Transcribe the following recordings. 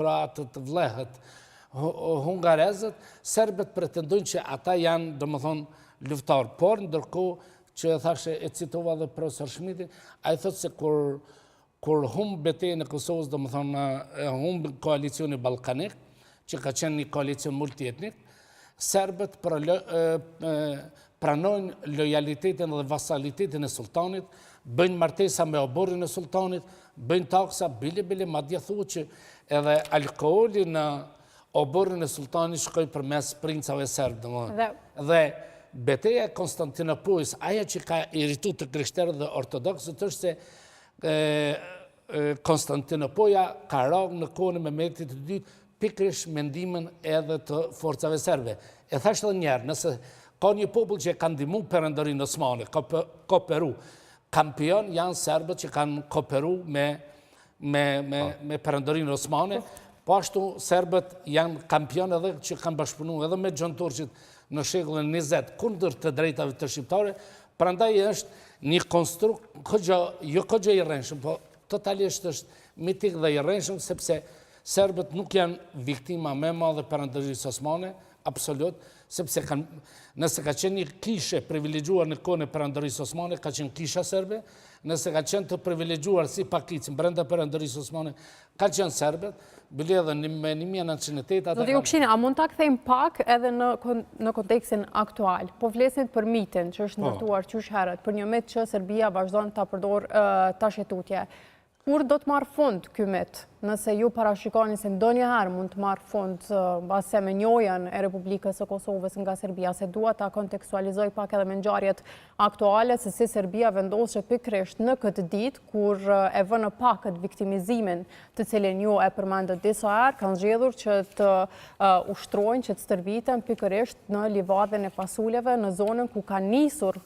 pra të vlehet hungarezët, serbet pretendojnë që ata janë, domethënë, luftar. Por, ndërkohë që thashe e citova dhe profesor Schmidti, a i thotë se kur humbë betejën e Kosovës, domethënë, humbë koalicioni ballkanik, që ka qenë një koalicion multietnik, serbet pranojnë lojalitetin dhe vasalitetin e sultanit, bëjnë martesa me oborrin e sultanit, bëjnë taksa, bile, madje thuhet që edhe alkooli në oborrin e sultanit shkoi përmes princave serb, dhe beteja e Konstantinopolës, ajo që ka irrituar të krishterët dhe ortodoksët është se Konstantinopoja ka rarë në kohën e Mehmetit të dytë pikërisht mendimin edhe të forcave serbe. E thash edhe njerë, nëse ka një popull që e kanë ndihmuar perandorinë osmane, kooperu, kampion janë serbët që kanë kooperu me perandorinë osmane, po ashtu serbët janë kampion edhe që kanë bashkëpunuar edhe me Gjon Turqit në shekullin 20 kundër të drejtave të shqiptare, prandaj është një konstrukt jo këgjë i rrenshëm, po totalisht është mitik dhe i rrenshëm, sepse serbët nuk janë viktima me madhe perandorisë osmane, absolut, sepse nëse ka qenë një kishe privilegjuar në kohën e perandorisë osmane, ka qenë kisha serbe, nëse ka qenë të privilegjuar si pakicin brenda perandorisë osmane, ka qenë serbet, bile edhe me 1908... Zotë Jokshini, a mund të kthejmë pak edhe në kontekstin aktual? Po flesit për mitin që është ndërtuar qysh herët, për një mit që Serbia vazhdon të përdor tashetutje. Kur do të marrë fund ky mit? Nëse ju parashikoni se ndonjëherë mund të marrë fund base me njojën e Republikës së Kosovës nga Serbia, se dua ta kontekstualizoj pak edhe me ngjarjet aktuale, se si Serbia vendoshet pikërisht në këtë ditë, kur e vënë në pak këtë viktimizimin të cilin ju e përmendët disa herë, kanë zgjedhur që të ushtrojnë, që të stërviten pikërisht në livadën e pasuleve, në zonën ku ka nisur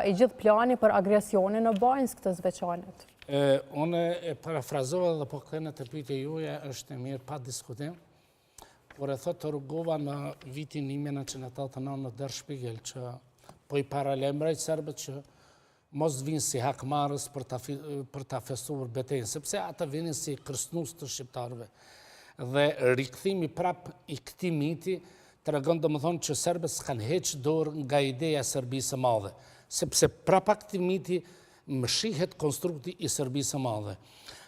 i gjithë plani për agresionin në Bajnsk të Zveçanit. Unë e parafrazova dhe po këthene të pyetje juja është e mirë pa diskutim, por e thotë të rrugova në vitin 1989 në Der Spiegel që po i paralemraj serbët që mos vinë si hakmarës për ta festuar betejën, sepse ata vinin si kërcënues të shqiptarëve. Dhe rikthimi prap i këtij miti tregon domethënë që serbët s'kan heqë dorë nga ideja e Serbisë së Madhe, sepse prapa këtij miti më shihet konstrukti i Serbisë së Madhe.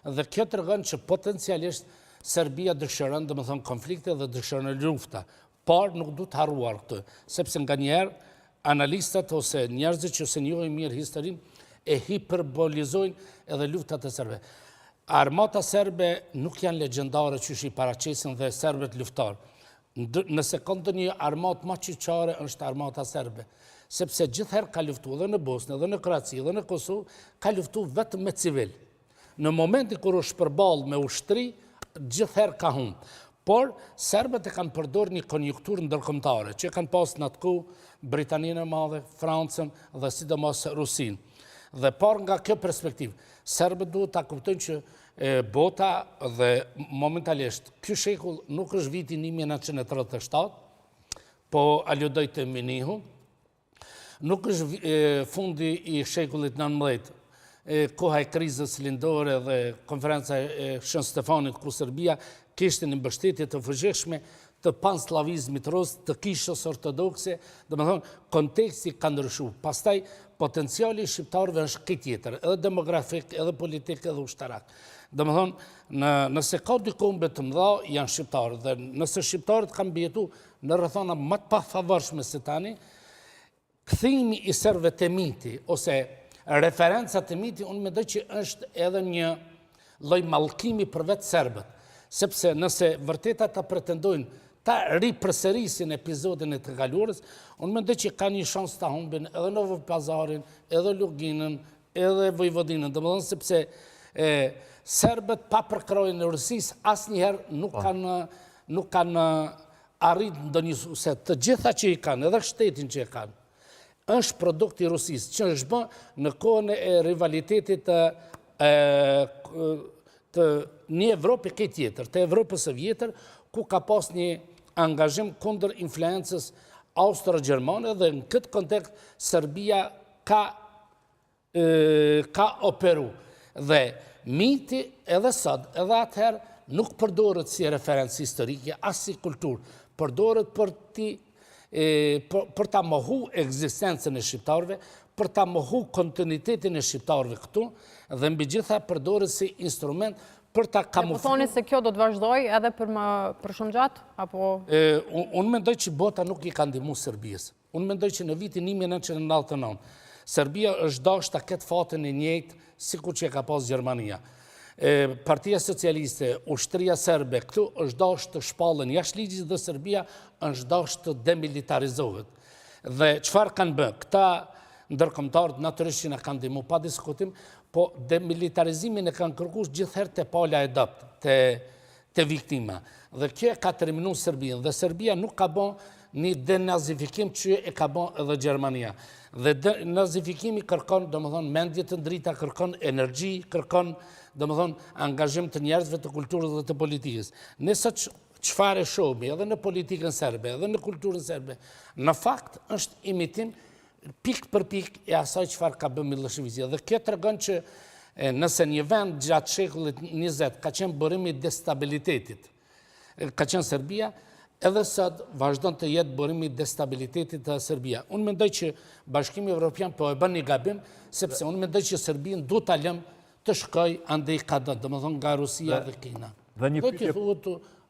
Dhe kjo tregon që potencialisht Serbia dëshiron domethënë konflikte dhe dëshiron lufta, por nuk duhet të harruar këtë, sepse nganjëherë analistat ose njerëzit që se njohin mirë historinë e hiperbolizojnë edhe luftat e serbëve. Armata serbe nuk janë legjendare që i paraqesin dhe serbët luftar. Nëse ka ndonjë armatë më çiçare është armata serbe, sepse gjithherë ka luftuar edhe në Bosnë, edhe në Kroaci, edhe në Kosovë, ka luftuar vetëm me civil. Në momentin kur është përballë me ushtri, gjithherë ka humbë. Por serbët e kanë përdorur një konjunkturë ndërkombëtare, që kanë pas në atë kohë Britaninë e Madhe, Francën dhe sidomos Rusinë. Dhe por nga kjo perspektivë, serbët duhet ta kuptojnë që bota dhe momentalisht ky shekull nuk është viti 1937, po aludoj të Minihu, nuk është fundi i shekullit 19, koha e krizës lindore dhe konferenca e Shën Stefanit, ku Serbia kishte një mbështetje të fuqishme të panslavizmit rus, të kishës ortodokse, domethënë konteksti ka ndryshuar. Pastaj potenciali i shqiptarëve është këtë tjetër, edhe demografik, edhe politik, edhe ushtarak. Domethënë, nëse ka dy kombe të mëdha janë shqiptarët, dhe nëse shqiptarët kanë mbijetuar në rrethana më të pafavorshme se tani, kthimi i serbëve te miti ose referenca te miti, unë mendoj që është edhe një lloj mallkimi për vetë serbët, sepse nëse vërtet ata pretendojnë ta ripërsërisin episodin e të kaluarës, unë mendoj që ka një shans ta humbin edhe Novë Pazarin, edhe Luginën, edhe Vojvodinën, domethënë sepse serbët pa përkrojën e Rusisë asnjëherë nuk kanë arrit ndonjë sukses. Të gjitha që i kanë, edhe shtetin që e kanë, është produkt i Rusisë, që është bërë në kohën e rivalitetit të një Evropë këtë tjetër, të Evropës së vjetër, ku ka pas një angazhim kundër influencës austro-gjermane, dhe në këtë kontekst Serbia ka operu. Dhe miti edhe sot, edhe atëherë, nuk përdoret si referencë historike, as si kulturë, përdoret për ta mohu ekzistencën e shqiptarëve, për ta mohu kontinuitetin e shqiptarëve këtu, dhe mbi gjitha përdoret si instrument për ta kamufluar. Po thoni se kjo do të vazhdoj edhe për shumë gjatë? Unë mendoj që bota nuk i ka ndihmuar Serbisë. Unë mendoj që në vitin 1999, Serbia është dashur ta ketë fatën e njëjtë sikur që e ka pas Gjermania. Partia Socialiste, Ushtria Serbe, këtu është dashur të shpallën jashtë ligjit dhe Serbia është dashur të demilitarizohet. Dhe çfarë kanë bërë? Këta ndërkombëtarët natyrisht që na kanë ndihmuar pa diskutim, po demilitarizimin e kanë kërkuar gjithherë te pala e dopt, te viktima. Dhe kjo ka terminuar Serbinë dhe Serbia nuk ka bën një denazifikim që e ka bën edhe Gjermania. Dhe denazifikimi kërkon, domethënë, mendje të ndrita, kërkon energji, kërkon, domethënë, angazhim të njerëzve, të kulturës dhe të politikës. Nëse çfarë shohim edhe në politikën serbe, edhe në kulturën serbe, në fakt është imitim pik për pik e asaj çfarë ka bërë Miloševići. Dhe kjo tregon që nëse një vend gjatë shekullit 20 ka qenë burimi i destabilitetit, ka qenë Serbia, edhe sot vazhdon të jetë burimi i destabilitetit të Serbia. Unë mendoj që Bashkimi Evropian po e bën një gabim, sepse unë mendoj që Serbinë duhet ta lëm të shkojë andej kadë, domethënë nga Rusia dhe Kina. Dhe një pyetje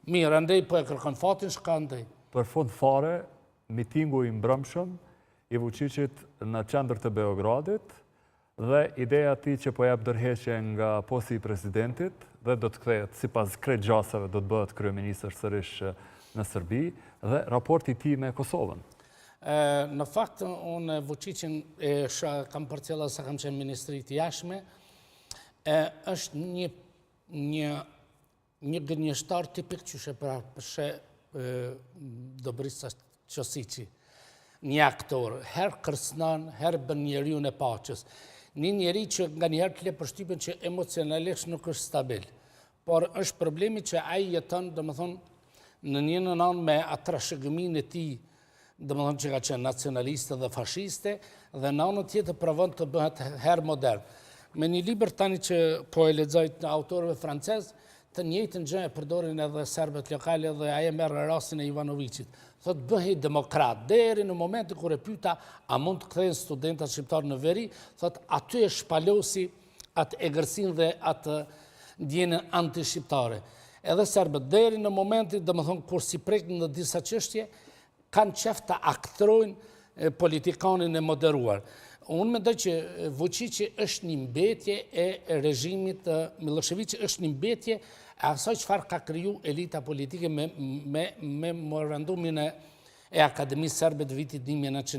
mirë, andej po e kërkon fatin, shka andej. Për fund fare, mitingu i mbrëmshëm i Vučićit në qendër të Beogradit dhe ideja ti që po jep ndërheqje nga posti i presidentit dhe do të kthehet sipas krejt gjasave do të bëhet kryeministër sërish në Serbi dhe raporti ti me Kosovën. Në fakt, unë Vučićin kam përcjellë sa kam qenë ministri të jashtme, është një gënjeshtar tipik që shë Dobrica Ćosići. Një aktor, herë kërcënon, herë bën njeriu e paqes. Një njeri që nga njëherë të le përshtypjen që emocionalisht nuk është stabil. Por është problemi që ai jeton, domethënë, në një anë me atë trashëgiminë e tij, domethënë që ka qenë nacionaliste dhe fashiste, dhe në anën tjetër provon të bëhet herë modern. Me një libër tani që po e lexoj të autorëve francez, të njëjtën gjë e përdorin edhe serbët lokale dhe ai merr rastin e Ivanovićit. Thotë bëhej demokrat, deri në momentin kur e pyeta a mund të kthehen studentat shqiptar në veri, thotë aty e shpalosi atë egërsinë dhe atë ndjenën anti-shqiptare. Edhe serbët deri në momentin, domethënë kur si prekin në disa çështje, kanë qef të aktrojnë politikanin e moderuar. Unë mendoj që Vučići është një mbetje e režimit të Miloševići, është një mbetje e asaj çfarë ka kriju elita politike me memorandumin e Akademisë Serbe të vitit 1900